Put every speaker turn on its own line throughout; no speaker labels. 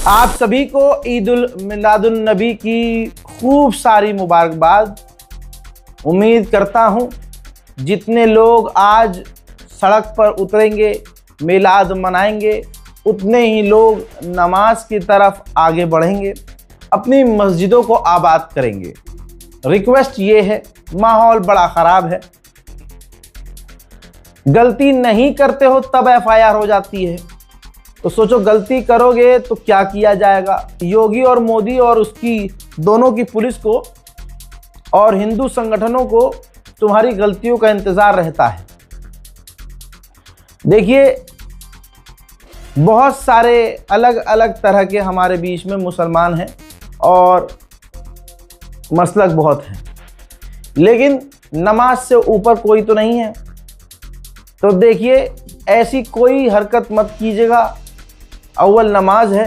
आप सभी को ईद उल मिलादुन नबी की खूब सारी मुबारकबाद। उम्मीद करता हूँ जितने लोग आज सड़क पर उतरेंगे, मिलाद मनाएंगे, उतने ही लोग नमाज की तरफ आगे बढ़ेंगे, अपनी मस्जिदों को आबाद करेंगे। रिक्वेस्ट ये है, माहौल बड़ा ख़राब है, गलती नहीं करते हो तब एफआईआर हो जाती है, तो सोचो गलती करोगे तो क्या किया जाएगा। योगी और मोदी और उसकी दोनों की पुलिस को और हिंदू संगठनों को तुम्हारी गलतियों का इंतज़ार रहता है। देखिए, बहुत सारे अलग अलग तरह के हमारे बीच में मुसलमान हैं और मसलक बहुत हैं, लेकिन नमाज से ऊपर कोई तो नहीं है। तो देखिए, ऐसी कोई हरकत मत कीजिएगा। अव्वल नमाज है,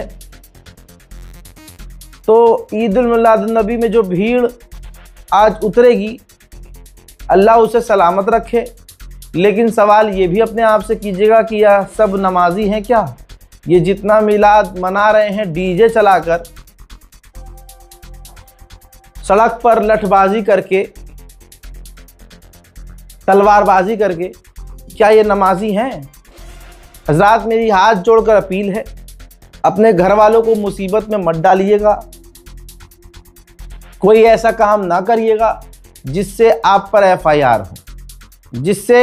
तो ईद उल मिलादुन नबी में जो भीड़ आज उतरेगी, अल्लाह उसे सलामत रखे। लेकिन सवाल ये भी अपने आप से कीजिएगा कि यह सब नमाजी हैं क्या? ये जितना मिलाद मना रहे हैं डीजे चलाकर, सड़क पर लठबाजी करके, तलवारबाजी करके, क्या ये नमाजी हैं? हज़रात, मेरी हाथ जोड़कर अपील है, अपने घर वालों को मुसीबत में मत डालिएगा। कोई ऐसा काम ना करिएगा जिससे आप पर एफआईआर हो, जिससे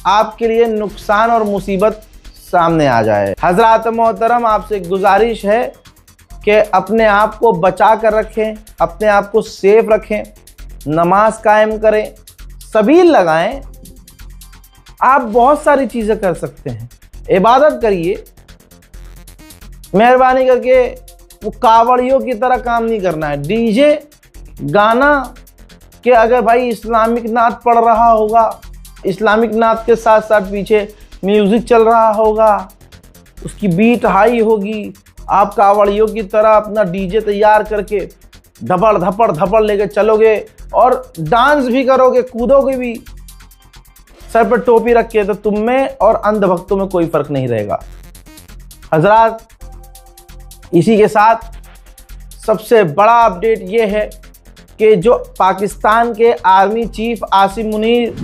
आपके लिए नुकसान और मुसीबत सामने आ जाए। हज़रात मोहतरम, आपसे गुजारिश है कि अपने आप को बचा कर रखें, अपने आप को सेफ रखें, नमाज कायम करें, सबील लगाएं। आप बहुत सारी चीज़ें कर सकते हैं, इबादत करिए। मेहरबानी करके वो कावड़ियों की तरह काम नहीं करना है। डीजे गाना के अगर भाई इस्लामिक नात पढ़ रहा होगा, इस्लामिक नात के साथ साथ पीछे म्यूज़िक चल रहा होगा, उसकी बीट हाई होगी, आप कावड़ियों की तरह अपना डीजे तैयार करके धपड़ धपड़ धपड़ लेके चलोगे और डांस भी करोगे, कूदोगे भी, सर पर टोपी रख के, तो तुम में और अंधभक्तों में कोई फर्क नहीं रहेगा। हजरात, इसी के साथ सबसे बड़ा अपडेट ये है कि जो पाकिस्तान के army chief Asim Munir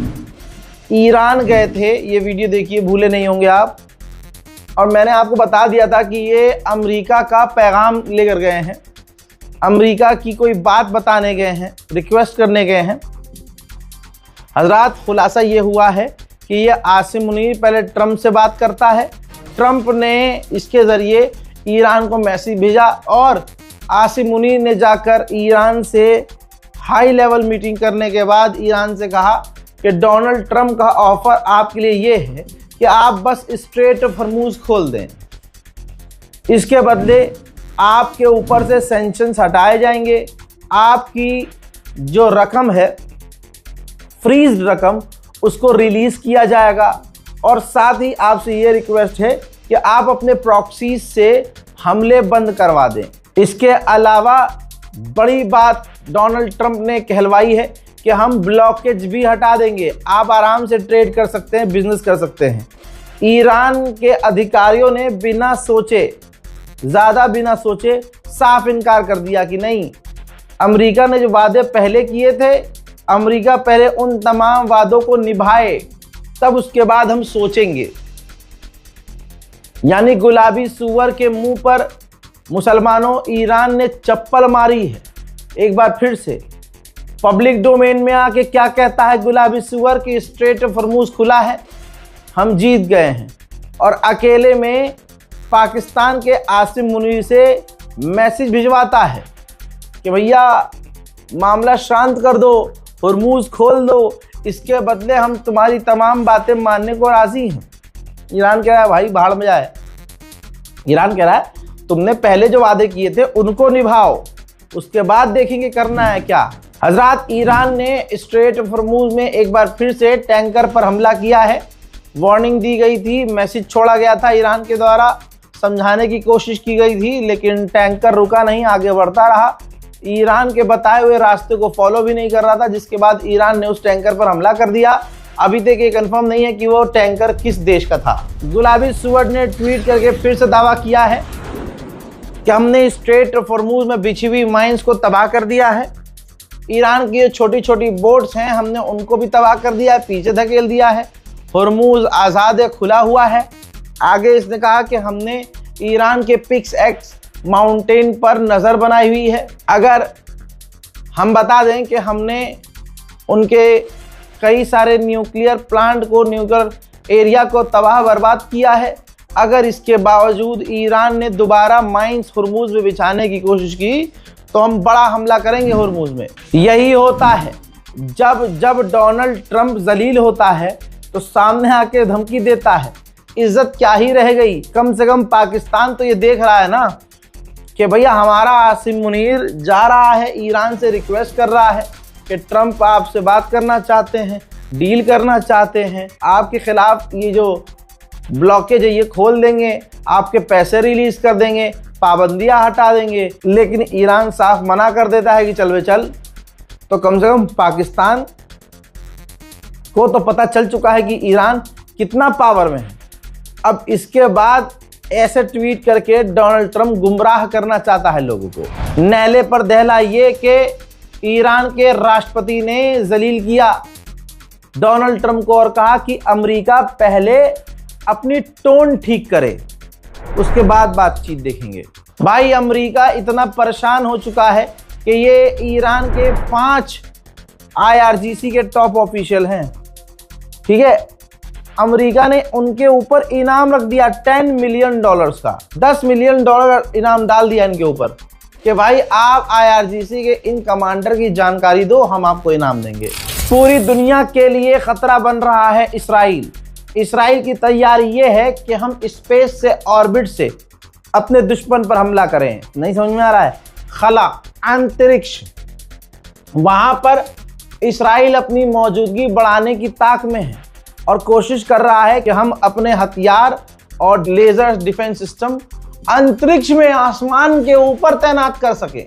Iran गए थे, ये वीडियो देखिए, भूले नहीं होंगे आप। और मैंने आपको बता दिया था कि ये अमेरिका का पैगाम लेकर गए हैं, अमेरिका की कोई बात बताने गए हैं, रिक्वेस्ट करने गए हैं। हजरात, खुलासा ये हुआ है कि ये आसिम मुनीर पहले ट्रंप से बात करता है, ट्रंप ने इसके ज़रिए ईरान को मैसेज भेजा और आसिम मुनीर ने जाकर ईरान से हाई लेवल मीटिंग करने के बाद ईरान से कहा कि डोनाल्ड ट्रंप का ऑफ़र आपके लिए ये है कि आप बस स्ट्रेट हॉर्मुज़ खोल दें, इसके बदले आपके ऊपर से सैंक्शंस हटाए जाएंगे, आपकी जो रकम है, फ्रीज रकम, उसको रिलीज़ किया जाएगा। और साथ ही आपसे ये रिक्वेस्ट है कि आप अपने प्रॉक्सीज से हमले बंद करवा दें। इसके अलावा बड़ी बात डोनाल्ड ट्रंप ने कहलवाई है कि हम ब्लॉकेज भी हटा देंगे, आप आराम से ट्रेड कर सकते हैं, बिजनेस कर सकते हैं। ईरान के अधिकारियों ने बिना सोचे, ज़्यादा बिना सोचे, साफ इनकार कर दिया कि नहीं, अमेरिका ने जो वादे पहले किए थे, अमेरिका पहले उन तमाम वादों को निभाए, तब उसके बाद हम सोचेंगे। यानी गुलाबी सूअर के मुंह पर मुसलमानों, ईरान ने चप्पल मारी है। एक बार फिर से पब्लिक डोमेन में आके क्या कहता है गुलाबी सूअर कि स्ट्रेट हॉर्मुज़ खुला है, हम जीत गए हैं। और अकेले में पाकिस्तान के आसिम मुनीर से मैसेज भिजवाता है कि भैया मामला शांत कर दो, हॉर्मुज़ खोल दो, इसके बदले हम तुम्हारी तमाम बातें मानने को राज़ी हैं। ईरान कह रहा है भाई भाड़ में जाए। ईरान कह रहा है तुमने पहले जो वादे किए थे उनको निभाओ, उसके बाद देखेंगे करना है क्या। हजरात, ईरान ने स्ट्रेट हॉर्मुज़ में एक बार फिर से टैंकर पर हमला किया है। वार्निंग दी गई थी, मैसेज छोड़ा गया था ईरान के द्वारा, समझाने की कोशिश की गई थी, लेकिन टैंकर रुका नहीं, आगे बढ़ता रहा। ईरान के बताए हुए रास्ते को फॉलो भी नहीं कर रहा था, जिसके बाद ईरान ने उस टैंकर पर हमला कर दिया। अभी तक ये कंफर्म नहीं है कि वो टैंकर किस देश का था। गुलाबी सूअर ने ट्वीट करके फिर से दावा किया है कि हमने स्ट्रेट ऑफ हॉर्मूज में बिछी हुई माइंस को तबाह कर दिया है। ईरान की जो छोटी छोटी बोट्स हैं हमने उनको भी तबाह कर दिया है, पीछे धकेल दिया है। हॉर्मूज आज़ाद है, खुला हुआ है। आगे इसने कहा कि हमने ईरान के पिक्स एक्स माउंटेन पर नज़र बनाई हुई है। अगर हम बता दें कि हमने उनके कई सारे न्यूक्लियर प्लांट को, न्यूक्लियर एरिया को तबाह बर्बाद किया है। अगर इसके बावजूद ईरान ने दोबारा माइंस हॉर्मूज में बिछाने की कोशिश की तो हम बड़ा हमला करेंगे हॉर्मूज में। यही होता है जब डोनाल्ड ट्रंप जलील होता है तो सामने आके धमकी देता है। इज्जत क्या ही रह गई। कम से कम पाकिस्तान तो ये देख रहा है ना कि भैया हमारा आसिम मुनीर जा रहा है, ईरान से रिक्वेस्ट कर रहा है कि ट्रंप आपसे बात करना चाहते हैं, डील करना चाहते हैं, आपके खिलाफ ये जो ब्लॉकेज है ये खोल देंगे, आपके पैसे रिलीज कर देंगे, पाबंदियां हटा देंगे। लेकिन ईरान साफ मना कर देता है कि चल वे चल। तो कम से कम पाकिस्तान को तो पता चल चुका है कि ईरान कितना पावर में है। अब इसके बाद ऐसे ट्वीट करके डोनाल्ड ट्रंप गुमराह करना चाहता है लोगों को। नहले पर दहला ये कि ईरान के राष्ट्रपति ने जलील किया डोनाल्ड ट्रंप को और कहा कि अमेरिका पहले अपनी टोन ठीक करे, उसके बाद बातचीत देखेंगे। भाई अमेरिका इतना परेशान हो चुका है कि ये ईरान के 5 IRGC के टॉप ऑफिशियल हैं, ठीक है। अमेरिका ने उनके ऊपर इनाम रख दिया $10 मिलियन का, $10 मिलियन इनाम डाल दिया इनके ऊपर कि भाई आप IRGC के इन कमांडर की जानकारी दो, हम आपको इनाम देंगे। पूरी दुनिया के लिए खतरा बन रहा है इसराइल। इसराइल की तैयारी ये है कि हम स्पेस से, ऑर्बिट से अपने दुश्मन पर हमला करें। नहीं समझ में आ रहा है? खला, अंतरिक्ष, वहां पर इसराइल अपनी मौजूदगी बढ़ाने की ताक में है और कोशिश कर रहा है कि हम अपने हथियार और लेजर डिफेंस सिस्टम अंतरिक्ष में, आसमान के ऊपर तैनात कर सके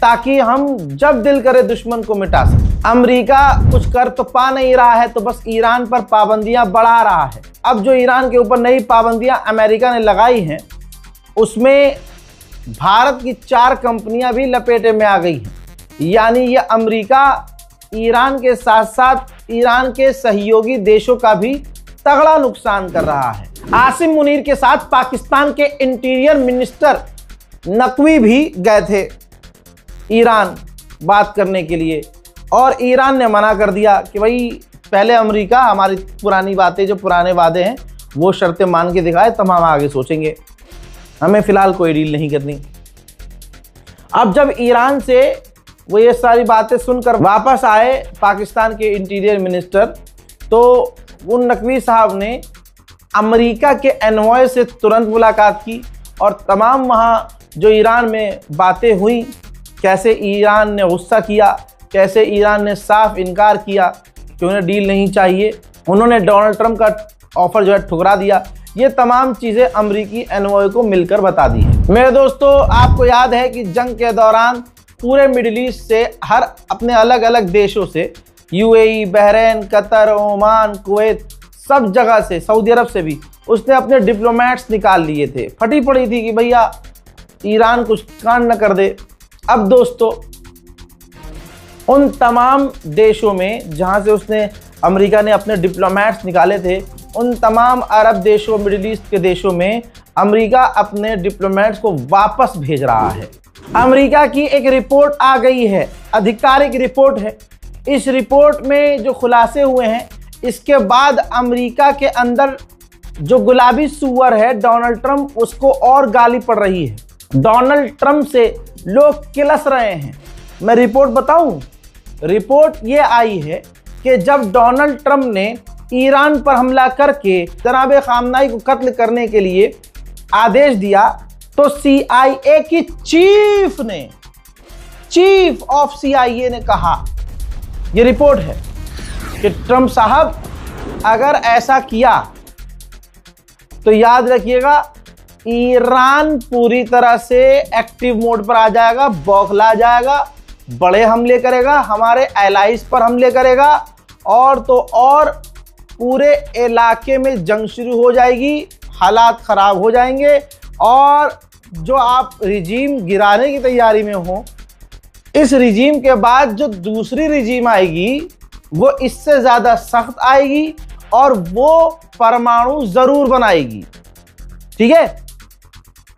ताकि हम जब दिल करे दुश्मन को मिटा सके। अमेरिका कुछ कर तो पा नहीं रहा है तो बस ईरान पर पाबंदियां बढ़ा रहा है। अब जो ईरान के ऊपर नई पाबंदियां अमेरिका ने लगाई हैं उसमें भारत की 4 कंपनियां भी लपेटे में आ गई हैं। यानी ये अमेरिका ईरान के साथ साथ ईरान के सहयोगी देशों का भी तगड़ा नुकसान कर रहा है। आसिम मुनीर के साथ पाकिस्तान के इंटीरियर मिनिस्टर नकवी भी गए थे ईरान बात करने के लिए और ईरान ने मना कर दिया कि भाई पहले अमेरिका हमारी पुरानी बातें, जो पुराने वादे हैं वो शर्तें मान के दिखाए तब हम आगे सोचेंगे, हमें फिलहाल कोई डील नहीं करनी। अब जब ईरान से वो ये सारी बातें सुनकर वापस आए पाकिस्तान के इंटीरियर मिनिस्टर, तो उन नकवी साहब ने अमेरिका के एनवॉय से तुरंत मुलाकात की और तमाम वहाँ जो ईरान में बातें हुई, कैसे ईरान ने गुस्सा किया, कैसे ईरान ने साफ इनकार किया कि उन्हें डील नहीं चाहिए, उन्होंने डोनाल्ड ट्रंप का ऑफर जो है ठुकरा दिया, ये तमाम चीज़ें अमेरिकी एनवॉय को मिलकर बता दी है। मेरे दोस्तों, आपको याद है कि जंग के दौरान पूरे मिडिल ईस्ट से, हर अपने अलग अलग देशों से, UAE, Bahrain, Qatar, Oman, Kuwait, सब जगह से, सऊदी अरब से भी उसने अपने डिप्लोमेट्स निकाल लिए थे। फटी पड़ी थी कि भैया ईरान कुछ कांड न कर दे। अब दोस्तों, उन तमाम देशों में जहां से उसने, अमेरिका ने अपने डिप्लोमेट्स निकाले थे, उन तमाम अरब देशों, मिडिल ईस्ट के देशों में अमेरिका अपने डिप्लोमेट्स को वापस भेज रहा है। अमेरिका की एक रिपोर्ट आ गई है, आधिकारिक रिपोर्ट है। इस रिपोर्ट में जो खुलासे हुए हैं, इसके बाद अमेरिका के अंदर जो गुलाबी सुअर है डोनाल्ड ट्रंप, उसको और गाली पड़ रही है। डोनाल्ड ट्रंप से लोग किलस रहे हैं। मैं रिपोर्ट बताऊं? रिपोर्ट ये आई है कि जब डोनाल्ड ट्रंप ने ईरान पर हमला करके जनाब खामनाई को कत्ल करने के लिए आदेश दिया, तो CIA की चीफ ऑफ CIA ने कहा, ये रिपोर्ट है कि ट्रंप साहब अगर ऐसा किया तो याद रखिएगा ईरान पूरी तरह से एक्टिव मोड पर आ जाएगा, बौखला जाएगा, बड़े हमले करेगा, हमारे एलाइज पर हमले करेगा और तो और पूरे इलाके में जंग शुरू हो जाएगी, हालात खराब हो जाएंगे और जो आप रिजीम गिराने की तैयारी में हो, इस रिजीम के बाद जो दूसरी रिजीम आएगी वो इससे ज्यादा सख्त आएगी और वो परमाणु जरूर बनाएगी। ठीक है,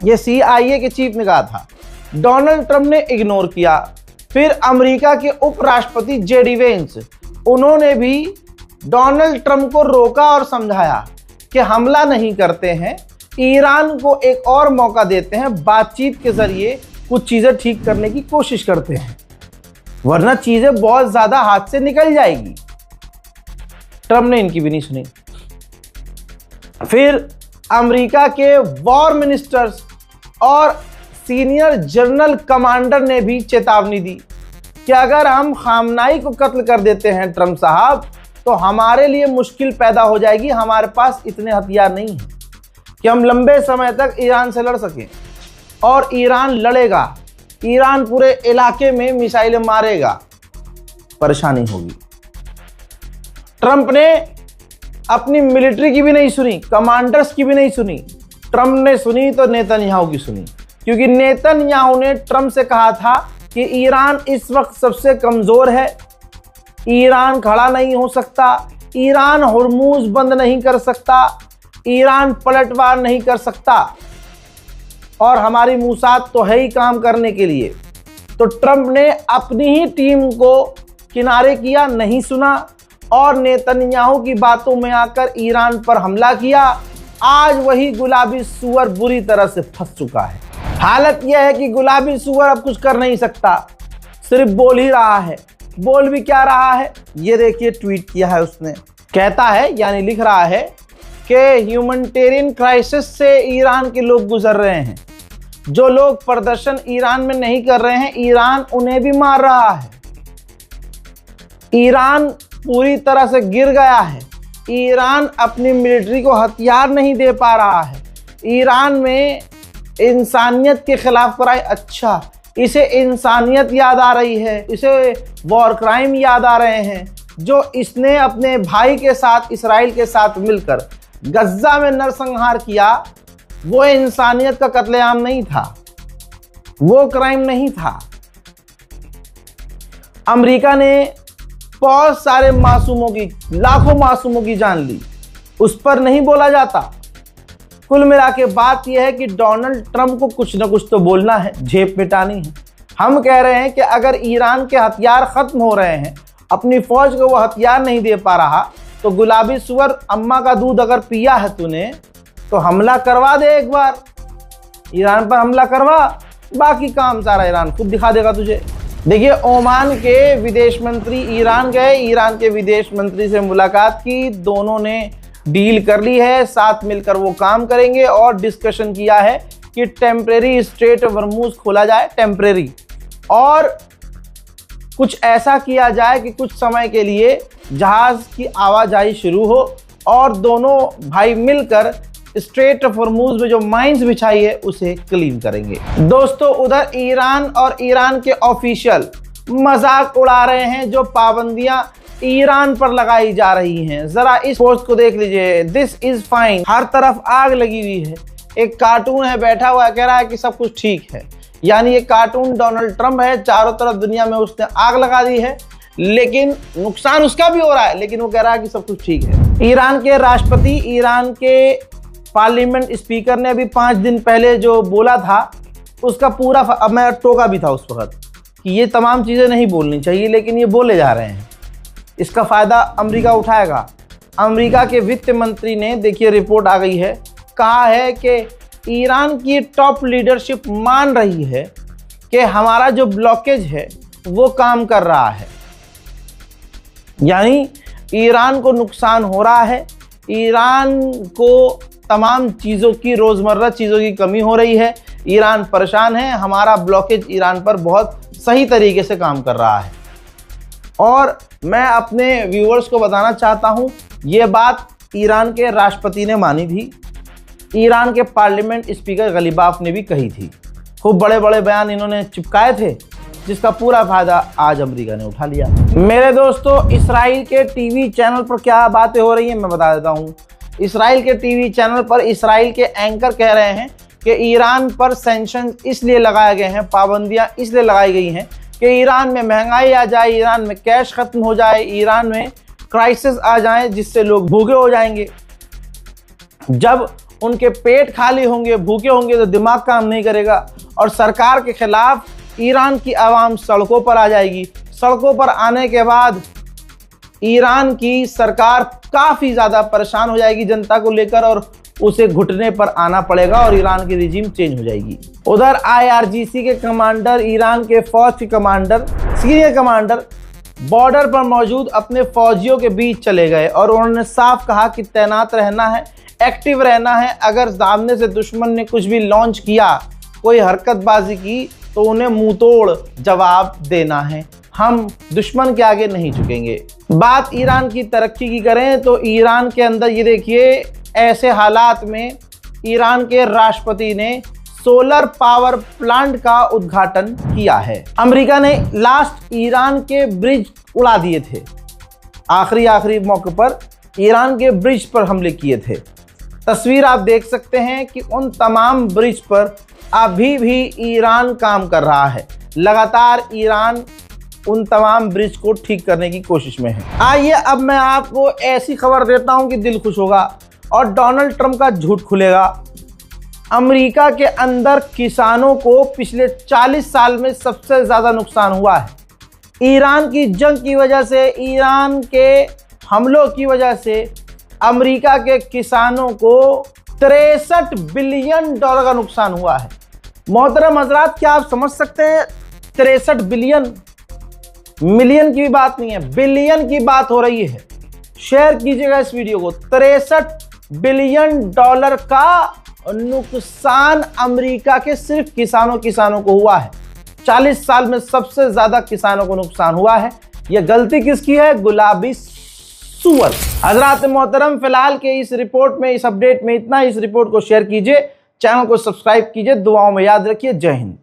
ये CIA के चीफ ने कहा था। डोनाल्ड ट्रंप ने इग्नोर किया। फिर अमेरिका के उपराष्ट्रपति JD वेंस, उन्होंने भी डोनाल्ड ट्रंप को रोका और समझाया कि हमला नहीं करते हैं, ईरान को एक और मौका देते हैं, बातचीत के जरिए कुछ चीजें ठीक करने की कोशिश करते हैं, वरना चीजें बहुत ज्यादा हाथ से निकल जाएगी। ट्रंप ने इनकी भी नहीं सुनी। फिर अमेरिका के वॉर मिनिस्टर्स और सीनियर जनरल कमांडर ने भी चेतावनी दी कि अगर हम खामनाई को कत्ल कर देते हैं ट्रंप साहब, तो हमारे लिए मुश्किल पैदा हो जाएगी। हमारे पास इतने हथियार नहीं हैं कि हम लंबे समय तक ईरान से लड़ सकें, और ईरान लड़ेगा, ईरान पूरे इलाके में मिसाइलें मारेगा, परेशानी होगी। ट्रंप ने अपनी मिलिट्री की भी नहीं सुनी, कमांडर्स की भी नहीं सुनी। ट्रंप ने सुनी तो नेतन्याहू की सुनी, क्योंकि नेतन्याहू ने ट्रंप से कहा था कि ईरान इस वक्त सबसे कमजोर है, ईरान खड़ा नहीं हो सकता, ईरान हुर्मुज बंद नहीं कर सकता, ईरान पलटवार नहीं कर सकता, और हमारी मूसाद तो है ही काम करने के लिए। तो ट्रंप ने अपनी ही टीम को किनारे किया, नहीं सुना, और नेतन्याहू की बातों में आकर ईरान पर हमला किया। आज वही गुलाबी सूअर बुरी तरह से फंस चुका है। हालत यह है कि गुलाबी सूअर अब कुछ कर नहीं सकता, सिर्फ बोल ही रहा है। बोल भी क्या रहा है, ये देखिए, ट्वीट किया है उसने। कहता है, यानी लिख रहा है कि ह्यूमैनिटेरियन क्राइसिस से ईरान के लोग गुजर रहे हैं। जो लोग प्रदर्शन ईरान में नहीं कर रहे हैं, ईरान उन्हें भी मार रहा है। ईरान पूरी तरह से गिर गया है। ईरान अपनी मिलिट्री को हथियार नहीं दे पा रहा है। ईरान में इंसानियत के खिलाफ कराए, अच्छा, इसे इंसानियत याद आ रही है, इसे वॉर क्राइम याद आ रहे हैं। जो इसने अपने भाई के साथ, इसराइल के साथ मिलकर गज्जा में नरसंहार किया, वो इंसानियत का कत्लेआम नहीं था, वो क्राइम नहीं था। अमेरिका ने बहुत सारे मासूमों की, लाखों मासूमों की जान ली, उस पर नहीं बोला जाता। कुल मिला के बात यह है कि डोनाल्ड ट्रंप को कुछ ना कुछ तो बोलना है, झेप मिटानी है। हम कह रहे हैं कि अगर ईरान के हथियार खत्म हो रहे हैं, अपनी फौज को वो हथियार नहीं दे पा रहा, तो गुलाबी सुअर अम्मा का दूध अगर पिया है तूने, तो हमला करवा दे, एक बार ईरान पर हमला करवा, बाकी काम सारा ईरान खुद दिखा देगा तुझे। देखिए, ओमान के विदेश मंत्री ईरान गए, ईरान के विदेश मंत्री से मुलाकात की, दोनों ने डील कर ली है, साथ मिलकर वो काम करेंगे, और डिस्कशन किया है कि टेम्परेरी स्ट्रेट ऑफ हॉर्मुज खोला जाए, टेम्परेरी, और कुछ ऐसा किया जाए कि कुछ समय के लिए जहाज की आवाजाही शुरू हो, और दोनों भाई मिलकर स्ट्रेट ऑफ हॉर्मुज में जो माइंस बिछाई है उसे क्लीन करेंगे। दोस्तों, उधर ईरान और ईरान के ऑफिशियल मजाक उड़ा रहे हैं जो पाबंदियां ईरान पर लगाई जा रही हैं। जरा इस पोस्ट को देख लीजिए, दिस इज फाइन। हर तरफ आग लगी हुई है। एक कार्टून है, बैठा हुआ कह रहा है कि सब कुछ ठीक है, यानी ये कार्टून डोनाल्ड ट्रंप है, चारों तरफ दुनिया में उसने आग लगा दी है, लेकिन नुकसान उसका भी हो रहा है, लेकिन वो कह रहा है कि सब कुछ ठीक है। ईरान के राष्ट्रपति, ईरान के पार्लियामेंट स्पीकर ने अभी 5 दिन पहले जो बोला था, उसका पूरा, अब मैं टोका भी था उस वक्त कि ये तमाम चीज़ें नहीं बोलनी चाहिए, लेकिन ये बोले जा रहे हैं। इसका फ़ायदा अमेरिका उठाएगा। अमेरिका के वित्त मंत्री ने, देखिए रिपोर्ट आ गई है, कहा है कि ईरान की टॉप लीडरशिप मान रही है कि हमारा जो ब्लॉकेज है वो काम कर रहा है, यानी ईरान को नुकसान हो रहा है, ईरान को तमाम चीज़ों की, रोज़मर्रा चीज़ों की कमी हो रही है, ईरान परेशान है, हमारा ब्लॉकेज ईरान पर बहुत सही तरीके से काम कर रहा है। और मैं अपने व्यूअर्स को बताना चाहता हूँ, ये बात ईरान के राष्ट्रपति ने मानी थी, ईरान के पार्लियामेंट स्पीकर गलीबाफ ने भी कही थी। खूब बड़े बड़े बयान इन्होंने चिपकाए थे, जिसका पूरा फायदा आज अमेरिका ने उठा लिया। मेरे दोस्तों, इसराइल के टीवी चैनल पर क्या बातें हो रही हैं मैं बता देता हूँ। इसराइल के टीवी चैनल पर इसराइल के एंकर कह रहे हैं कि ईरान पर सैंक्शन इसलिए लगाए गए हैं, पाबंदियां इसलिए लगाई गई हैं कि ईरान में महंगाई आ जाए, ईरान में कैश खत्म हो जाए, ईरान में क्राइसिस आ जाए जिससे लोग भूखे हो जाएंगे। जब उनके पेट खाली होंगे, भूखे होंगे, तो दिमाग काम नहीं करेगा और सरकार के खिलाफ ईरान की आवाम सड़कों पर आ जाएगी। सड़कों पर आने के बाद ईरान की सरकार काफ़ी ज़्यादा परेशान हो जाएगी जनता को लेकर और उसे घुटने पर आना पड़ेगा और ईरान की रिजीम चेंज हो जाएगी। उधर IRGC के कमांडर, ईरान के फौज के कमांडर, सीनियर कमांडर बॉर्डर पर मौजूद अपने फौजियों के बीच चले गए और उन्होंने साफ कहा कि तैनात रहना है, एक्टिव रहना है। अगर सामने से दुश्मन ने कुछ भी लॉन्च किया, कोई हरकतबाजी की, तो उन्हें मुंह तोड़ जवाब देना है। हम दुश्मन के आगे नहीं झुकेंगे। बात ईरान की तरक्की की करें तो ईरान के अंदर ये देखिए, ऐसे हालात में ईरान के राष्ट्रपति ने सोलर पावर प्लांट का उद्घाटन किया है। अमेरिका ने लास्ट ईरान के ब्रिज उड़ा दिए थे, आखिरी मौके पर ईरान के ब्रिज पर हमले किए थे। तस्वीर आप देख सकते हैं कि उन तमाम ब्रिज पर अभी भी ईरान काम कर रहा है। लगातार ईरान उन तमाम ब्रिज को ठीक करने की कोशिश में है। आइए अब मैं आपको ऐसी खबर देता हूं कि दिल खुश होगा और डोनाल्ड ट्रंप का झूठ खुलेगा। अमेरिका के अंदर किसानों को पिछले 40 साल में सबसे ज़्यादा नुकसान हुआ है। ईरान की जंग की वजह से, ईरान के हमलों की वजह से अमेरिका के किसानों को $63 बिलियन का नुकसान हुआ है। मोहतरम हजरात, क्या आप समझ सकते हैं? 63 बिलियन, मिलियन की भी बात नहीं है, बिलियन की बात हो रही है। शेयर कीजिएगा इस वीडियो को। $63 बिलियन का नुकसान अमेरिका के सिर्फ किसानों को हुआ है। 40 साल में सबसे ज्यादा किसानों को नुकसान हुआ है। यह गलती किसकी है? गुलाबी सुअर। हजरात मोहतरम, फिलहाल के इस रिपोर्ट में, इस अपडेट में इतना। इस रिपोर्ट को शेयर कीजिए, चैनल को सब्सक्राइब कीजिए, दुआओं में याद रखिए। जय हिंद।